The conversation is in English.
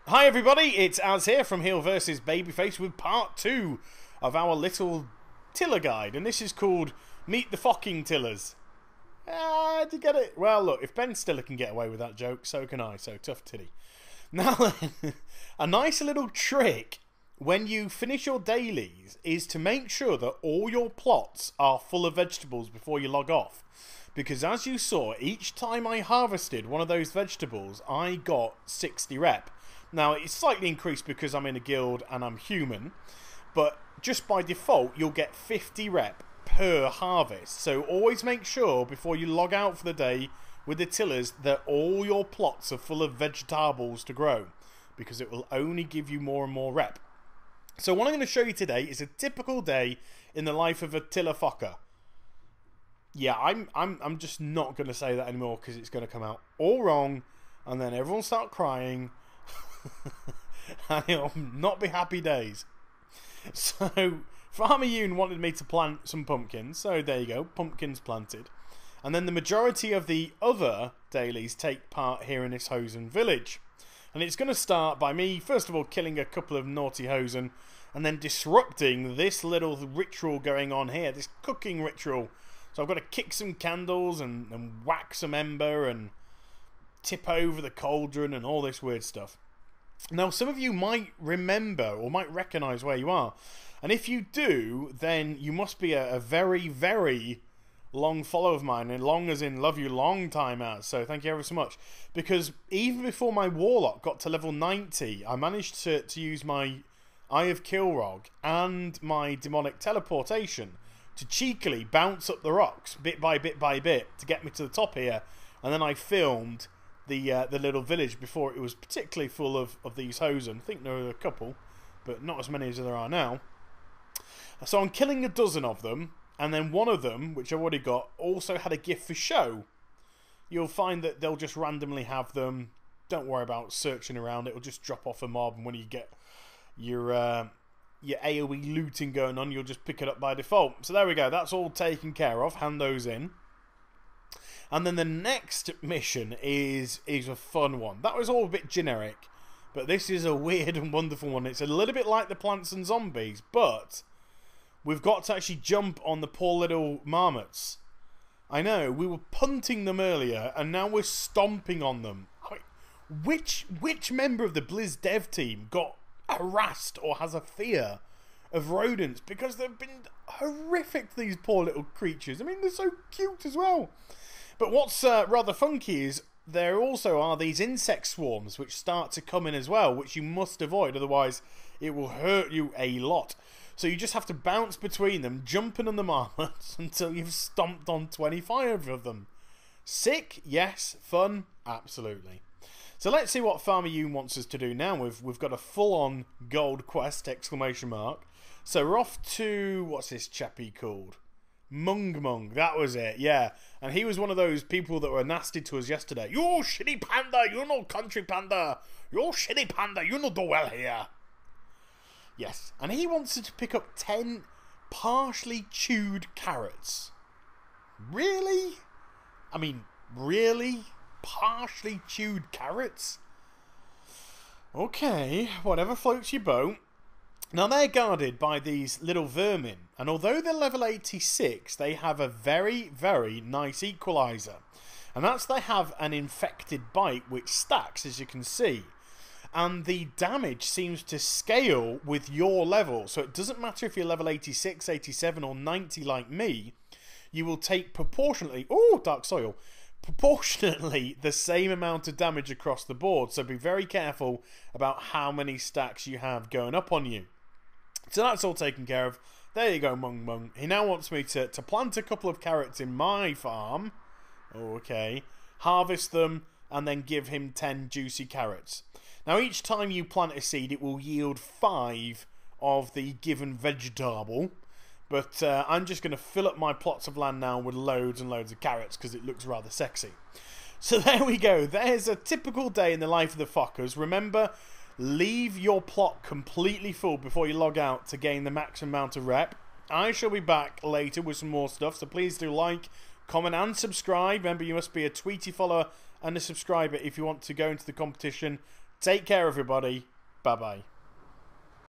Hi everybody, it's Az here from Heel vs Babyface with part 2 of our little tiller guide, and this is called Meet the Focking Tillers. Did you get it? Well look, if Ben Stiller can get away with that joke, so can I, so tough titty. Now then, a nice little trick when you finish your dailies is to make sure that all your plots are full of vegetables before you log off. Because as you saw, each time I harvested one of those vegetables, I got 60 rep. Now, it's slightly increased because I'm in a guild and I'm human, but just by default, you'll get 50 rep per harvest. So always make sure before you log out for the day with the tillers that all your plots are full of vegetables to grow, because it will only give you more and more rep. So what I'm going to show you today is a typical day in the life of a tiller focker. Yeah, I'm just not going to say that anymore because it's going to come out all wrong, and then everyone start crying. And it'll not be happy days. So Farmer Yoon wanted me to plant some pumpkins, so there you go, pumpkins planted. And then the majority of the other dailies take part here in this Hosen village. And it's going to start by me first of all killing a couple of naughty Hosen, and then disrupting this little ritual going on here, this cooking ritual. So I've got to kick some candles and whack some ember and tip over the cauldron and all this weird stuff. Now, some of you might remember or might recognise where you are. And if you do, then you must be a very, very long follower of mine. And long as in love you long time out. So thank you ever so much. Because even before my Warlock got to level 90, I managed to use my Eye of Kilrog and my Demonic Teleportation to cheekily bounce up the rocks bit by bit by bit to get me to the top here. And then I filmed the little village before it was particularly full of these Hosen. I think there were a couple, but not as many as there are now. So I'm killing a dozen of them, and then one of them, which I've already got, also had a gift for show. You'll find that they'll just randomly have them. Don't worry about searching around. It'll just drop off a mob, and when you get your AoE looting going on, you'll just pick it up by default. So there we go. That's all taken care of. Hand those in. And then the next mission is a fun one. That was all a bit generic, but this is a weird and wonderful one. It's a little bit like the Plants and Zombies, but we've got to actually jump on the poor little marmots. I know, we were punting them earlier, and now we're stomping on them. I mean, which member of the Blizz dev team got harassed or has a fear of rodents? Because they've been horrific to these poor little creatures. I mean, they're so cute as well. But what's rather funky is there also are these insect swarms which start to come in as well, which you must avoid, otherwise it will hurt you a lot. So you just have to bounce between them, jumping on the marmots until you've stomped on 25 of them. Sick? Yes. Fun? Absolutely. So let's see what Farmer Yoon wants us to do now. We've got a full-on gold quest, exclamation mark. So we're off to, what's this chappie called? Mung, that was it, yeah. And he was one of those people that were nasty to us yesterday. You shitty panda, you no country panda. You shitty panda, you no do well here. Yes, and he wants us to pick up 10 partially chewed carrots. Really? I mean, really? Partially chewed carrots? Okay, whatever floats your boat. Now they're guarded by these little vermin, and although they're level 86, they have a very, very nice equalizer. And that's they have an infected bite which stacks, as you can see. And the damage seems to scale with your level, so it doesn't matter if you're level 86, 87 or 90 like me, you will take proportionately, oh, dark soil, proportionately the same amount of damage across the board. So be very careful about how many stacks you have going up on you. So that's all taken care of. There you go, Mung. He now wants me to plant a couple of carrots in my farm. Okay. Harvest them and then give him 10 juicy carrots. Now each time you plant a seed, it will yield 5 of the given vegetable. But I'm just going to fill up my plots of land now with loads and loads of carrots because it looks rather sexy. So there we go. There's a typical day in the life of the Fockers. Remember, leave your plot completely full before you log out to gain the maximum amount of rep. I shall be back later with some more stuff, so please do like, comment and subscribe. Remember, you must be a Tweety follower and a subscriber if you want to go into the competition Take care, everybody. Bye-bye.